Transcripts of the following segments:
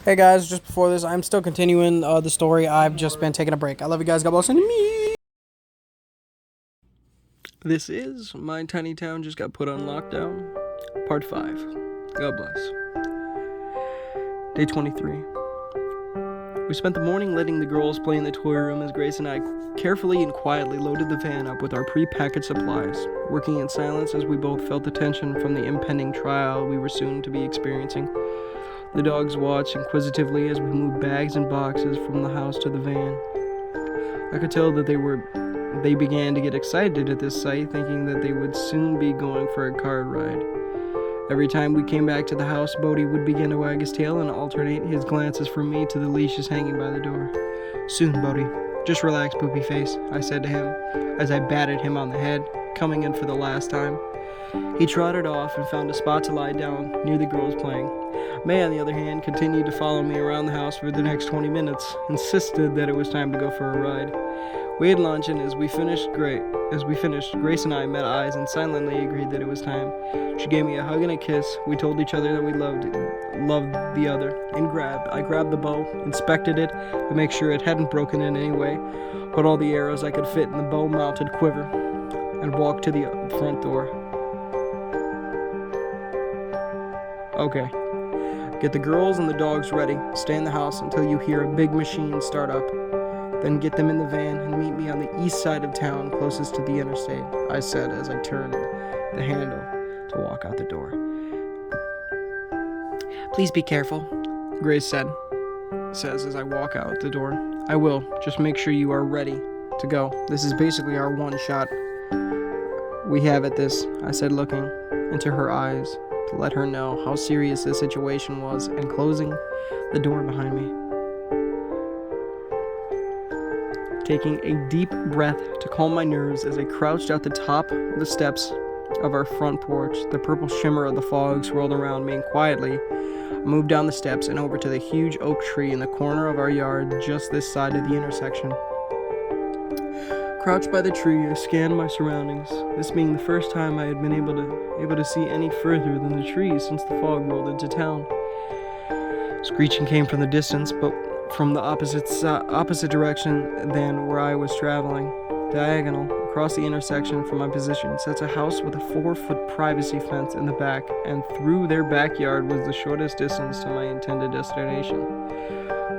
Hey guys, just before this, I'm still continuing the story. I've just been taking a break. I love you guys. God bless. And me. This is My Tiny Town Just Got Put on Lockdown, Part 5. God bless. Day 23. We spent the morning letting the girls play in the toy room as Grace and I carefully and quietly loaded the van up with our pre-packaged supplies, working in silence as we both felt the tension from the impending trial we were soon to be experiencing. The dogs watched inquisitively as we moved bags and boxes from the house to the van. I could tell that they began to get excited at this sight, thinking that they would soon be going for a cart ride. Every time we came back to the house, Bodhi would begin to wag his tail and alternate his glances from me to the leashes hanging by the door. "Soon, Bodhi. Just relax, poopy face," I said to him as I batted him on the head, coming in for the last time. He trotted off and found a spot to lie down near the girls playing. May, on the other hand, continued to follow me around the house for the next 20 minutes, insisted that it was time to go for a ride. We had lunch, and as we finished, Grace and I met eyes and silently agreed that it was time. She gave me a hug and a kiss. We told each other that we loved the other. I grabbed the bow, inspected it to make sure it hadn't broken in any way, put all the arrows I could fit in the bow-mounted quiver, and walked to the front door. Okay. Get the girls and the dogs ready. Stay in the house until you hear a big machine start up. Then get them in the van and meet me on the east side of town, closest to the interstate, I said as I turned the handle to walk out the door. "Please be careful," Grace says as I walk out the door. "I will. Just make sure you are ready to go. This is basically our one shot we have at this," I said, looking into her eyes to let her know how serious the situation was and closing the door behind me. Taking a deep breath to calm my nerves as I crouched at the top of the steps of our front porch, the purple shimmer of the fog swirled around me, and quietly I moved down the steps and over to the huge oak tree in the corner of our yard just this side of the intersection. Crouched by the tree, I scanned my surroundings, this being the first time I had been able to see any further than the trees since the fog rolled into town. Screeching came from the distance, but from the opposite direction than where I was traveling. Diagonal across the intersection from my position sits a house with a 4-foot privacy fence in the back, and through their backyard was the shortest distance to my intended destination.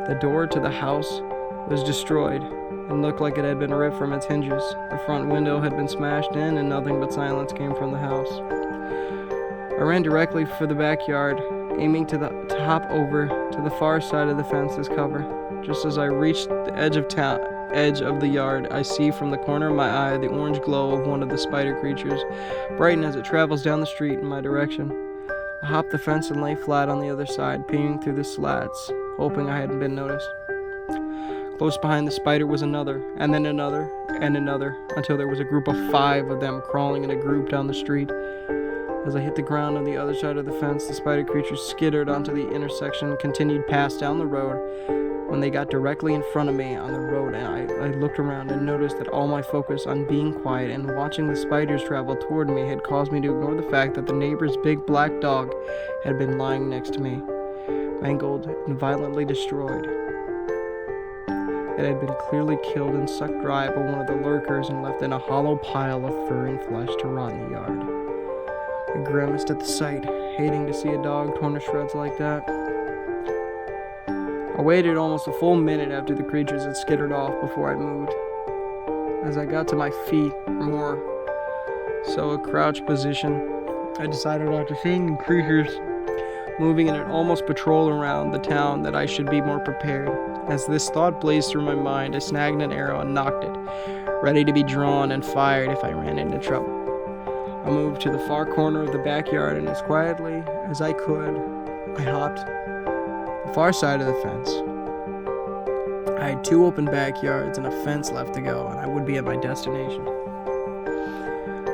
The door to the house was destroyed and looked like it had been ripped from its hinges. The front window had been smashed in, and nothing but silence came from the house. I ran directly for the backyard, aiming to hop over to the far side of the fence's cover. Just as I reached the edge of the yard, I see from the corner of my eye the orange glow of one of the spider creatures brighten as it travels down the street in my direction. I hopped the fence and lay flat on the other side, peering through the slats, hoping I hadn't been noticed. Close behind the spider was another, and then another, and another, until there was a group of 5 of them crawling in a group down the street. As I hit the ground on the other side of the fence, the spider creatures skittered onto the intersection and continued past down the road. When they got directly in front of me on the road, and I looked around and noticed that all my focus on being quiet and watching the spiders travel toward me had caused me to ignore the fact that the neighbor's big black dog had been lying next to me, mangled and violently destroyed. It had been clearly killed and sucked dry by one of the lurkers and left in a hollow pile of fur and flesh to rot in the yard. I grimaced at the sight, hating to see a dog torn to shreds like that. I waited almost a full minute after the creatures had skittered off before I moved. As I got to my feet, more so a crouched position, I decided after seeing the creatures moving in an almost patrol around the town that I should be more prepared. As this thought blazed through my mind, I snagged an arrow and knocked it, ready to be drawn and fired if I ran into trouble. I moved to the far corner of the backyard, and as quietly as I could, I hopped the far side of the fence. I had 2 open backyards and a fence left to go, and I would be at my destination.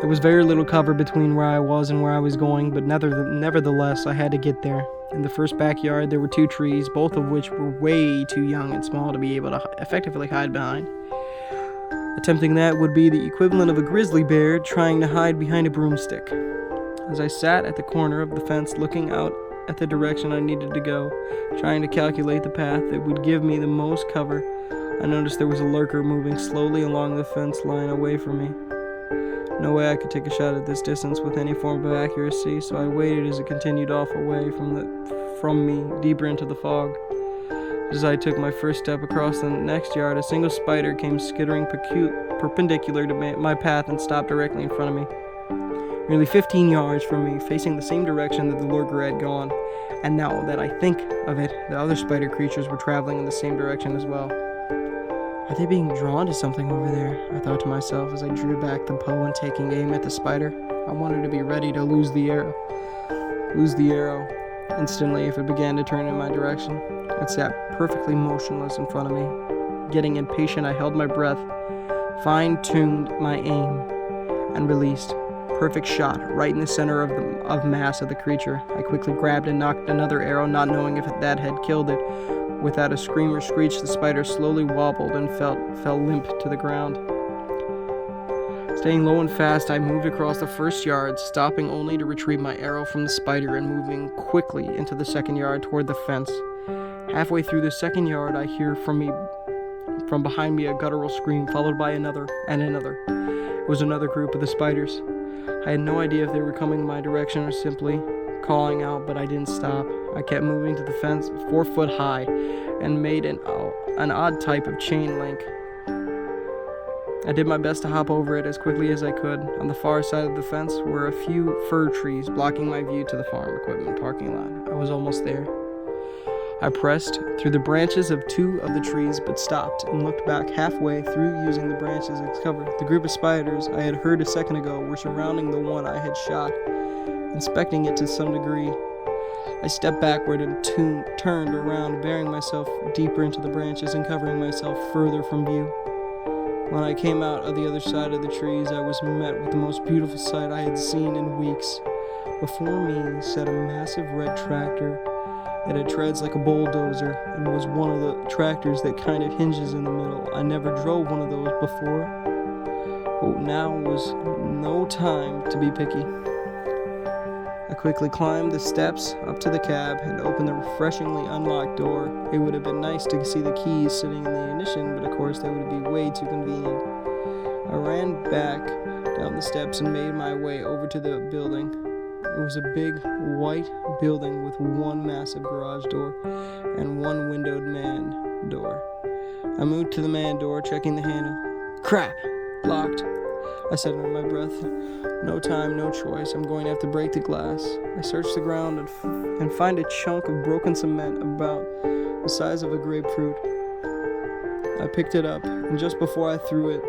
There was very little cover between where I was and where I was going, but nevertheless, I had to get there. In the first backyard, there were 2 trees, both of which were way too young and small to be able to effectively hide behind. Attempting that would be the equivalent of a grizzly bear trying to hide behind a broomstick. As I sat at the corner of the fence looking out at the direction I needed to go, trying to calculate the path that would give me the most cover. I noticed there was a lurker moving slowly along the fence line away from me. No way I could take a shot at this distance with any form of accuracy, so I waited as it continued off away from me, deeper into the fog. As I took my first step across the next yard, a single spider came skittering perpendicular to my path and stopped directly in front of me. Nearly 15 yards from me, facing the same direction that the lurker had gone. And now that I think of it, the other spider creatures were traveling in the same direction as well. Are they being drawn to something over there? I thought to myself as I drew back the bow and taking aim at the spider. I wanted to be ready to lose the arrow instantly if it began to turn in my direction. It sat perfectly motionless in front of me. Getting impatient, I held my breath, fine-tuned my aim, and released. Perfect shot, right in the center of mass of the creature. I quickly grabbed and knocked another arrow, not knowing if that had killed it. Without a scream or screech, the spider slowly wobbled and fell limp to the ground. Staying low and fast, I moved across the first yard, stopping only to retrieve my arrow from the spider and moving quickly into the second yard toward the fence. Halfway through the second yard, I hear from behind me a guttural scream, followed by another and another. It was another group of the spiders. I had no idea if they were coming in my direction or simply calling out, but I didn't stop. I kept moving to the fence 4 foot high and made an odd type of chain link. I did my best to hop over it as quickly as I could. On the far side of the fence were a few fir trees blocking my view to the farm equipment parking lot. I was almost there. I pressed through the branches of 2 of the trees, but stopped and looked back halfway through using the branches as cover. The group of spiders I had heard a second ago were surrounding the one I had shot, inspecting it to some degree. I stepped backward and turned around, burying myself deeper into the branches and covering myself further from view. When I came out of the other side of the trees, I was met with the most beautiful sight I had seen in weeks. Before me sat a massive red tractor. It had treads like a bulldozer and was one of the tractors that kind of hinges in the middle. I never drove one of those before. Oh, now was no time to be picky. I quickly climbed the steps up to the cab and opened the refreshingly unlocked door. It would have been nice to see the keys sitting in the ignition, but of course that would be way too convenient. I ran back down the steps and made my way over to the building. It was a big white building with one massive garage door and one windowed man door. I moved to the man door, checking the handle. Crap! Locked. I said under my breath. No time, no choice. I'm going to have to break the glass. I searched the ground and find a chunk of broken cement about the size of a grapefruit. I picked it up, and just before I throw it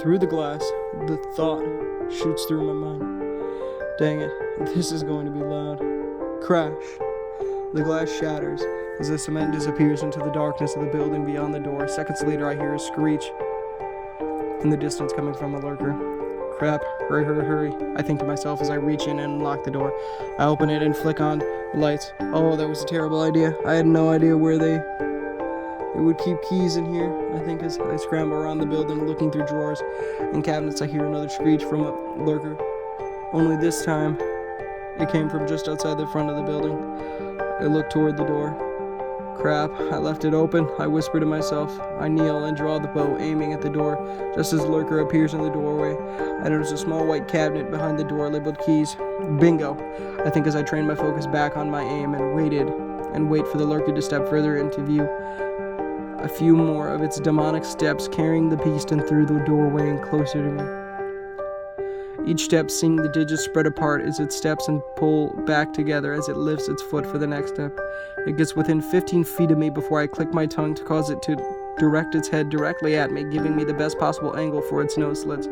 through the glass, the thought shoots through my mind. Dang it, this is going to be loud. Crash. The glass shatters as the cement disappears into the darkness of the building beyond the door. Seconds later, I hear a screech in the distance coming from the lurker. Crap, hurry, hurry, hurry. I think to myself as I reach in and unlock the door. I open it and flick on the lights. Oh, that was a terrible idea. I had no idea where they would keep keys in here. I think as I scramble around the building looking through drawers and cabinets, I hear another screech from a lurker. Only this time, it came from just outside the front of the building. I looked toward the door. Crap, I left it open. I whisper to myself. I kneel and draw the bow, aiming at the door. Just as the lurker appears in the doorway, I notice a small white cabinet behind the door labeled keys. Bingo! I think as I trained my focus back on my aim and wait for the lurker to step further into view. A few more of its demonic steps carrying the beast in through the doorway and closer to me. Each step seeing the digits spread apart as it steps and pull back together as it lifts its foot for the next step. It gets within 15 feet of me before I click my tongue to cause it to direct its head directly at me, giving me the best possible angle for its nose slits.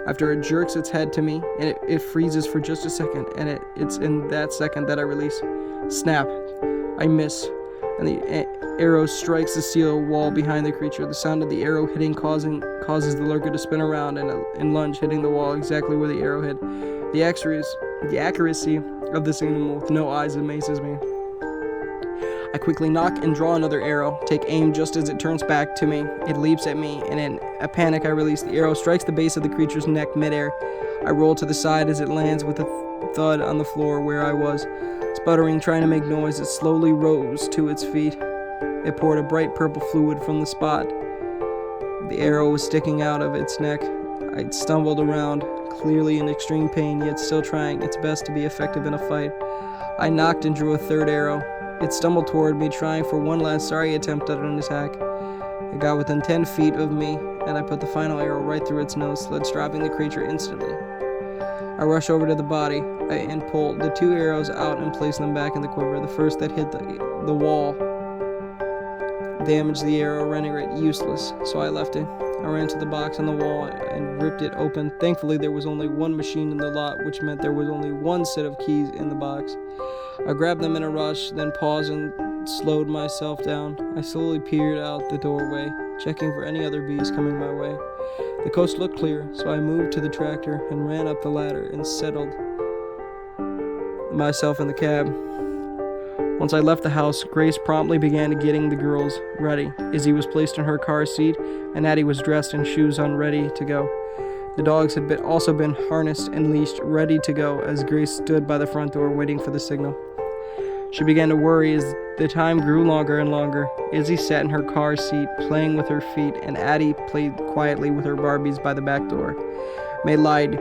After it jerks its head to me, and it freezes for just a second, and it's in that second that I release. Snap. I miss, and the arrow strikes the steel wall behind the creature. The sound of the arrow hitting causes the lurker to spin around and lunge, hitting the wall exactly where the arrow hit. The accuracy of this animal with no eyes amazes me. I quickly knock and draw another arrow, take aim just as it turns back to me. It leaps at me, and in a panic I release. The arrow strikes the base of the creature's neck midair. I roll to the side as it lands with a thud on the floor where I was. Sputtering, trying to make noise, it slowly rose to its feet. It poured a bright purple fluid from the spot. The arrow was sticking out of its neck. I stumbled around, clearly in extreme pain, yet still trying its best to be effective in a fight. I knocked and drew a third arrow. It stumbled toward me, trying for one last sorry attempt at an attack. It got within 10 feet of me, and I put the final arrow right through its nose slit, dropping the creature instantly. I rushed over to the body and pulled the 2 arrows out and placed them back in the quiver. The first that hit the wall damaged the arrow, rendering it useless, so I left it. I ran to the box on the wall and ripped it open. Thankfully, there was only one machine in the lot, which meant there was only one set of keys in the box. I grabbed them in a rush, then paused and slowed myself down. I slowly peered out the doorway, checking for any other bees coming my way. The coast looked clear, so I moved to the tractor and ran up the ladder and settled myself in the cab. Once I left the house, Grace promptly began getting the girls ready. Izzy was placed in her car seat, and Addie was dressed in shoes on ready to go. The dogs had also been harnessed and leashed, ready to go, as Grace stood by the front door waiting for the signal. She began to worry as the time grew longer and longer. Izzy sat in her car seat, playing with her feet, and Addie played quietly with her Barbies by the back door. May lied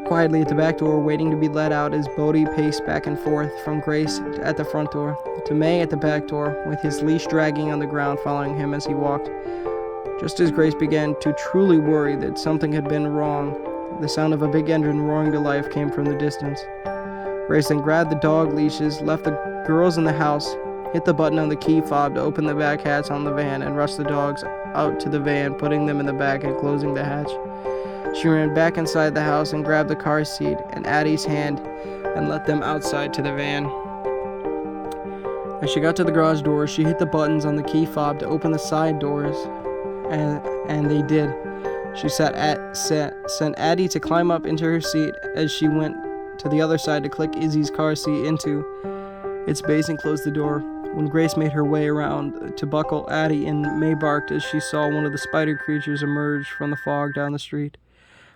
quietly at the back door, waiting to be let out as Bodhi paced back and forth from Grace at the front door to May at the back door, with his leash dragging on the ground following him as he walked. Just as Grace began to truly worry that something had been wrong, the sound of a big engine roaring to life came from the distance. Grace then grabbed the dog leashes, left the girls in the house, hit the button on the key fob to open the back hatch on the van, and rushed the dogs out to the van, putting them in the back and closing the hatch. She ran back inside the house and grabbed the car seat and Addie's hand and let them outside to the van. As she got to the garage door, she hit the buttons on the key fob to open the side doors, and they did. She sent Addie to climb up into her seat as she went to the other side to click Izzy's car seat into its base and close the door. When Grace made her way around to buckle Addie in, May barked as she saw one of the spider creatures emerge from the fog down the street.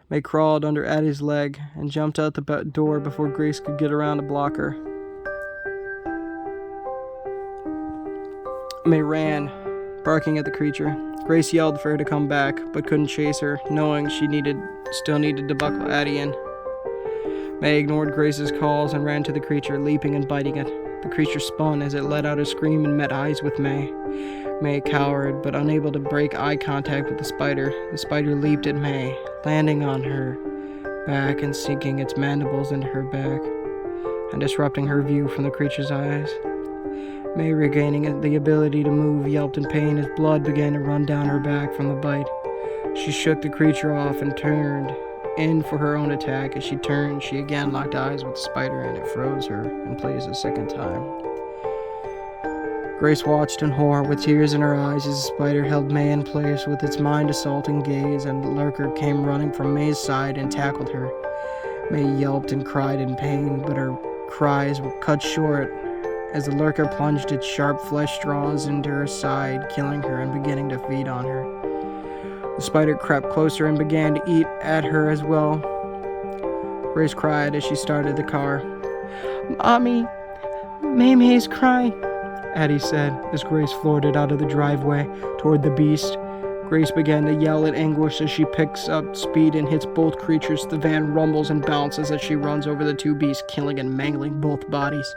May crawled under Addie's leg and jumped out the door before Grace could get around to block her. May ran, barking at the creature. Grace yelled for her to come back, but couldn't chase her, knowing she still needed to buckle Addie in. May ignored Grace's calls and ran to the creature, leaping and biting it. The creature spun as it let out a scream and met eyes with May. May cowered, but unable to break eye contact with the spider. The spider leaped at May, landing on her back and sinking its mandibles into her back and disrupting her view from the creature's eyes. May, regaining the ability to move, yelped in pain as blood began to run down her back from the bite. She shook the creature off and turned in for her own attack. As she turned, she again locked eyes with the spider, and it froze her in place a second time. Grace watched in horror with tears in her eyes as the spider held May in place with its mind-assaulting gaze, and the lurker came running from May's side and tackled her. May yelped and cried in pain, but her cries were cut short as the lurker plunged its sharp flesh straws into her side, killing her and beginning to feed on her. The spider crept closer and began to eat at her as well. Grace cried as she started the car. "Mommy, May's crying," Addie said as Grace floated out of the driveway toward the beast. Grace began to yell in anguish as she picks up speed and hits both creatures. The van rumbles and bounces as she runs over the two beasts, killing and mangling both bodies.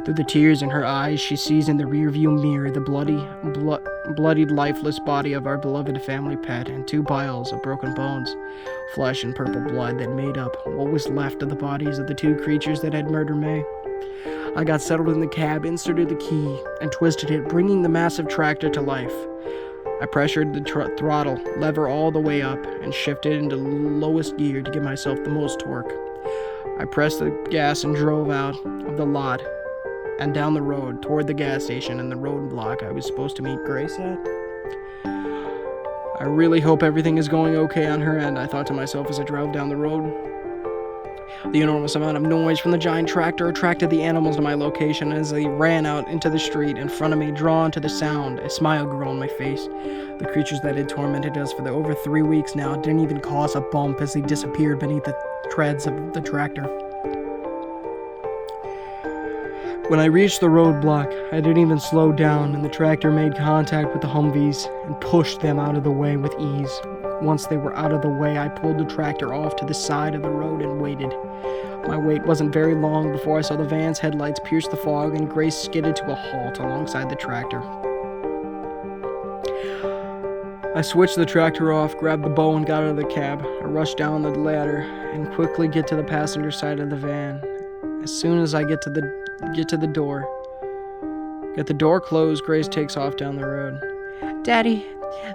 Through the tears in her eyes, she sees in the rearview mirror the bloodied, lifeless body of our beloved family pet and 2 piles of broken bones, flesh and purple blood that made up what was left of the bodies of the 2 creatures that had murdered May. I got settled in the cab, inserted the key, and twisted it, bringing the massive tractor to life. I pressured the throttle lever all the way up and shifted into lowest gear to give myself the most torque. I pressed the gas and drove out of the lot and down the road toward the gas station and the roadblock I was supposed to meet Grace at. I really hope everything is going okay on her end, I thought to myself as I drove down the road. The enormous amount of noise from the giant tractor attracted the animals to my location as they ran out into the street in front of me, drawn to the sound. A smile grew on my face. The creatures that had tormented us for over 3 weeks now didn't even cause a bump as they disappeared beneath the treads of the tractor. When I reached the roadblock, I didn't even slow down, and the tractor made contact with the Humvees and pushed them out of the way with ease. Once they were out of the way, I pulled the tractor off to the side of the road and waited. My wait wasn't very long before I saw the van's headlights pierce the fog and Grace skidded to a halt alongside the tractor. I switched the tractor off, grabbed the bow, and got out of the cab. I rushed down the ladder and quickly get to the passenger side of the van. As soon as I get to the door closed, Grace takes off down the road. Daddy,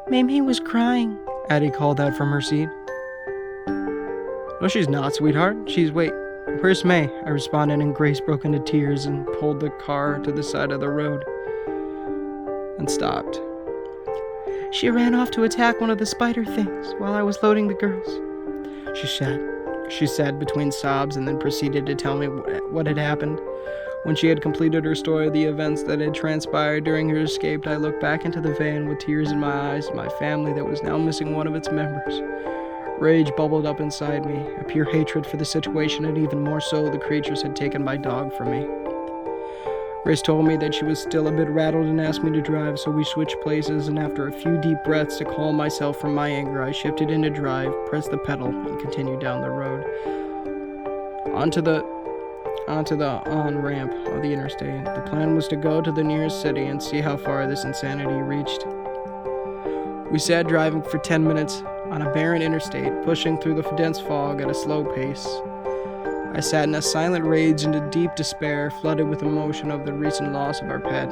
Mamie was crying, Addie called out from her seat. No, she's not, sweetheart. Where's May? I responded, and Grace broke into tears and pulled the car to the side of the road and stopped. She ran off to attack one of the spider things while I was loading the girls, She said between sobs, and then proceeded to tell me what had happened. When she had completed her story of the events that had transpired during her escape, I looked back into the van with tears in my eyes at my family that was now missing one of its members. Rage bubbled up inside me, a pure hatred for the situation, and even more so the creatures had taken my dog from me. Grace told me that she was still a bit rattled and asked me to drive, so we switched places, and after a few deep breaths to calm myself from my anger, I shifted into drive, pressed the pedal, and continued down the road. Onto the on-ramp of the interstate. The plan was to go to the nearest city and see how far this insanity reached. We sat driving for 10 minutes on a barren interstate, pushing through the dense fog at a slow pace. I sat in a silent rage and a deep despair, flooded with emotion of the recent loss of our pet.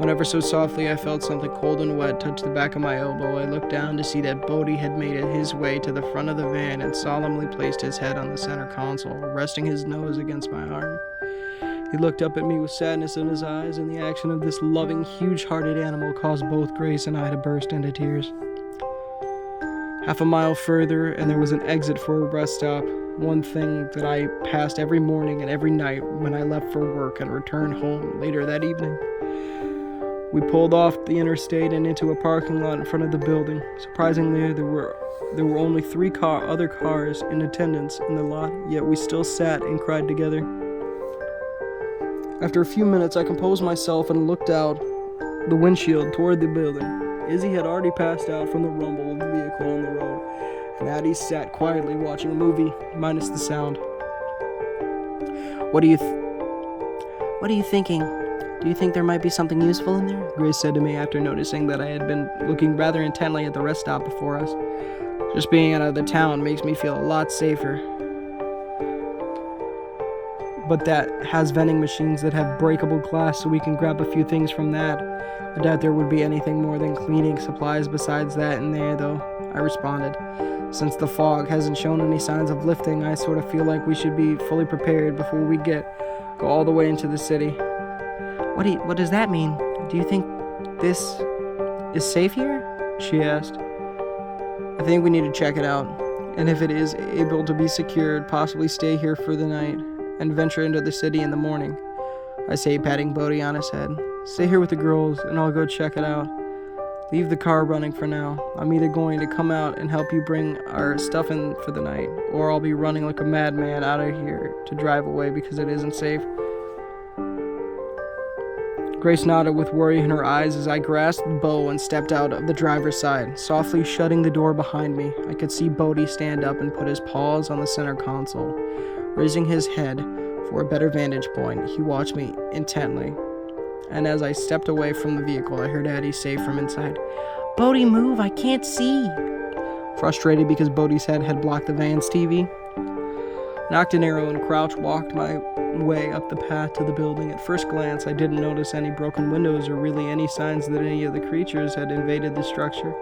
Whenever so softly I felt something cold and wet touch the back of my elbow, I looked down to see that Bodhi had made it his way to the front of the van and solemnly placed his head on the center console, resting his nose against my arm. He looked up at me with sadness in his eyes, and the action of this loving, huge-hearted animal caused both Grace and I to burst into tears. Half a mile further, and there was an exit for a rest stop, one thing that I passed every morning and every night when I left for work and returned home later that evening. We pulled off the interstate and into a parking lot in front of the building. Surprisingly, there were only 3 other cars in attendance in the lot, yet we still sat and cried together. After a few minutes, I composed myself and looked out the windshield toward the building. Izzy had already passed out from the rumble of the vehicle on the road, and Addie sat quietly watching a movie, minus the sound. What are you thinking? Do you think there might be something useful in there? Grace said to me after noticing that I had been looking rather intently at the rest stop before us. Just being out of the town makes me feel a lot safer. But that has vending machines that have breakable glass, so we can grab a few things from that. I doubt there would be anything more than cleaning supplies besides that in there, though, I responded. Since the fog hasn't shown any signs of lifting, I sort of feel like we should be fully prepared before we go all the way into the city. What does that mean? Do you think this is safe here? She asked. I think we need to check it out, and if it is able to be secured, possibly stay here for the night and venture into the city in the morning, I say, patting Bodhi on his head. Stay here with the girls, and I'll go check it out. Leave the car running for now. I'm either going to come out and help you bring our stuff in for the night, or I'll be running like a madman out of here to drive away because it isn't safe. Grace nodded with worry in her eyes as I grasped the bow and stepped out of the driver's side. Softly shutting the door behind me, I could see Bodhi stand up and put his paws on the center console. Raising his head for a better vantage point, he watched me intently. And as I stepped away from the vehicle, I heard Addie say from inside, "Bodhi, move, I can't see." Frustrated because Bodhi's head had blocked the van's TV, knocked an arrow and crouch walked my way up the path to the building. At first glance, I didn't notice any broken windows or really any signs that any of the creatures had invaded the structure.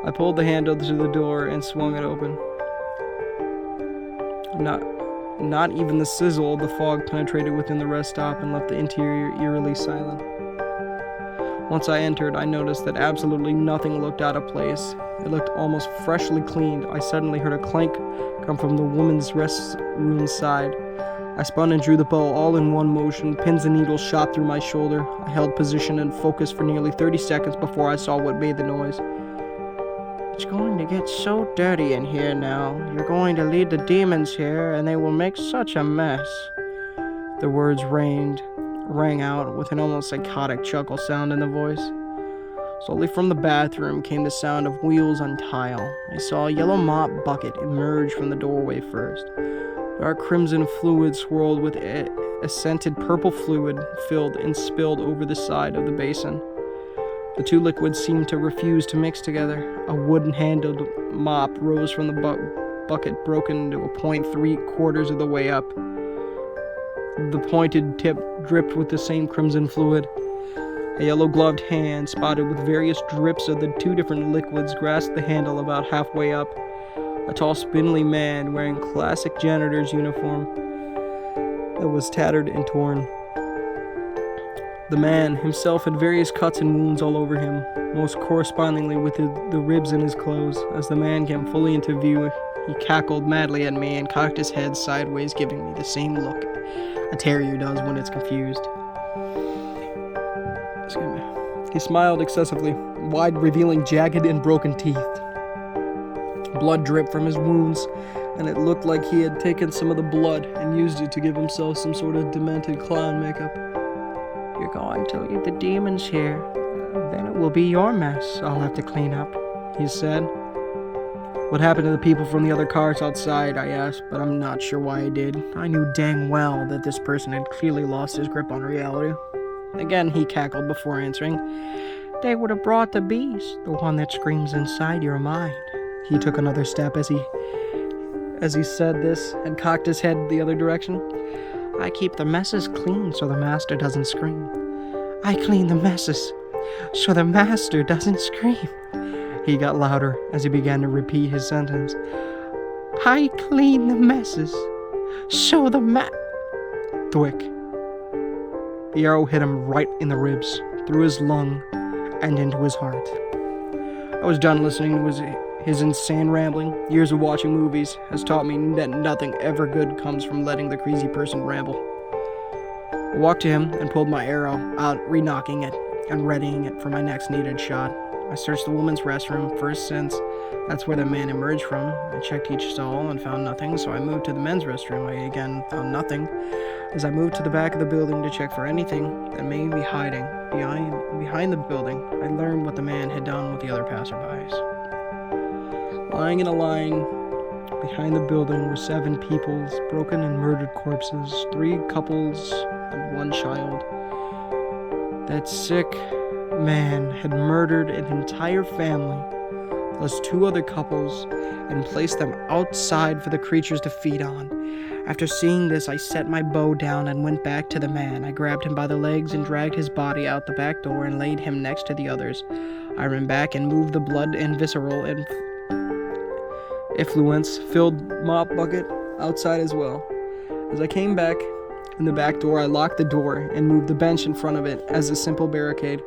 I pulled the handle to the door and swung it open. Not even the sizzle of the fog penetrated within the rest stop and left the interior eerily silent. Once I entered, I noticed that absolutely nothing looked out of place. It looked almost freshly cleaned. I suddenly heard a clank come from the woman's rest room side. I spun and drew the bow all in one motion. Pins and needles shot through my shoulder. I held position and focused for nearly 30 seconds before I saw what made the noise. It's going to get so dirty in here now. You're going to lead the demons here, and they will make such a mess. The words rained rang out with an almost psychotic chuckle sound in the voice. Slowly from the bathroom came the sound of wheels on tile. I saw a yellow mop bucket emerge from the doorway first. Dark crimson fluid swirled with a scented purple fluid filled and spilled over the side of the basin. The two liquids seemed to refuse to mix together. A wooden-handled mop rose from the bucket, broken into a point 3/4 of the way up. The pointed tip dripped with the same crimson fluid. A yellow-gloved hand, spotted with various drips of the two different liquids, grasped the handle about halfway up. A tall, spindly man wearing classic janitor's uniform that was tattered and torn. The man himself had various cuts and wounds all over him, most correspondingly with the ribs in his clothes. As the man came fully into view, he cackled madly at me and cocked his head sideways, giving me the same look a terrier does when it's confused. He smiled excessively, wide, revealing jagged and broken teeth. Blood dripped from his wounds, and it looked like he had taken some of the blood and used it to give himself some sort of demented clown makeup. You're going to leave the demons here. Then it will be your mess I'll have to clean up, he said. What happened to the people from the other cars outside, I asked, but I'm not sure why I did. I knew dang well that this person had clearly lost his grip on reality. Again, he cackled before answering. They would have brought the beast, the one that screams inside your mind. He took another step as he said this and cocked his head the other direction. I keep the messes clean so the master doesn't scream. I clean the messes so the master doesn't scream. He got louder as he began to repeat his sentence. I clean the messes so the Thwick. The arrow hit him right in the ribs, through his lung, and into his heart. I was done listening to his insane rambling. Years of watching movies has taught me that nothing ever good comes from letting the crazy person ramble. I walked to him and pulled my arrow out, re-nocking it and readying it for my next needed shot. I searched the woman's restroom first, since that's where the man emerged from. I checked each stall and found nothing, so I moved to the men's restroom. I again found nothing. As I moved to the back of the building to check for anything that may be hiding behind the building, I learned what the man had done with the other passerbys. Lying in a line behind the building were 7 people's broken and murdered corpses, 3 couples and 1 child. That sick man had murdered an entire family, plus 2 other couples, and placed them outside for the creatures to feed on. After seeing this, I set my bow down and went back to the man. I grabbed him by the legs and dragged his body out the back door and laid him next to the others. I ran back and moved the blood and visceral effluence-filled mop bucket outside as well. As I came back in the back door, I locked the door and moved the bench in front of it as a simple barricade.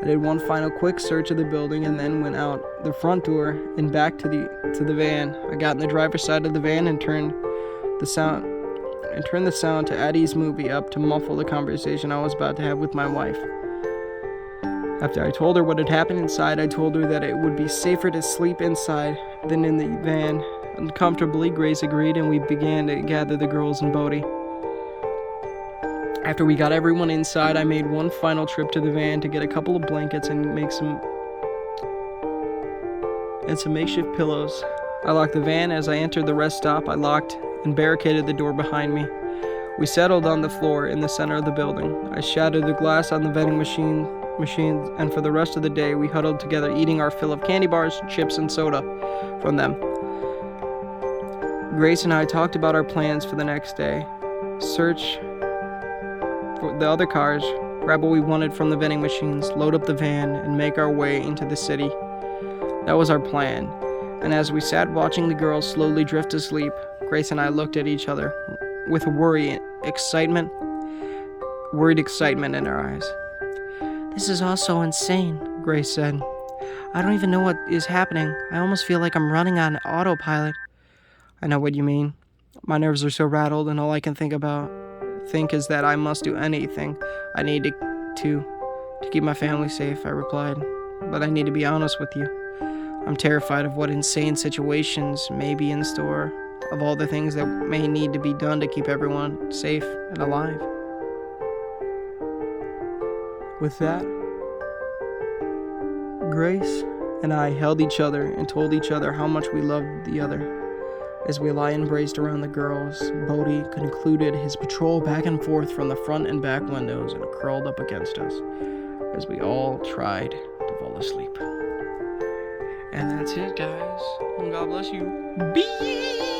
I did one final quick search of the building and then went out the front door and back to the van. I got in the driver's side of the van and turned the sound to Addie's movie up to muffle the conversation I was about to have with my wife. After I told her what had happened inside, I told her that it would be safer to sleep inside than in the van. Uncomfortably, Grace agreed, and we began to gather the girls and Bodhi. After we got everyone inside, I made one final trip to the van to get a couple of blankets and make some makeshift pillows. I locked the van. As I entered the rest stop, I locked and barricaded the door behind me. We settled on the floor in the center of the building. I shattered the glass on the vending machines, and for the rest of the day, we huddled together, eating our fill of candy bars, chips, and soda from them. Grace and I talked about our plans for the next day. Search for the other cars, grab what we wanted from the vending machines, load up the van, and make our way into the city. That was our plan. And as we sat watching the girls slowly drift to sleep, Grace and I looked at each other with worried excitement in our eyes. This is all so insane, Grace said. I don't even know what is happening. I almost feel like I'm running on autopilot. I know what you mean. My nerves are so rattled, and all I can think is that I must do anything I need to keep my family safe, I replied. But I need to be honest with you. I'm terrified of what insane situations may be in store, of all the things that may need to be done to keep everyone safe and alive. With that, Grace and I held each other and told each other how much we loved the other. As we lie embraced around the girls, Bodhi concluded his patrol back and forth from the front and back windows and curled up against us as we all tried to fall asleep. And that's it, guys. God bless you. Bye!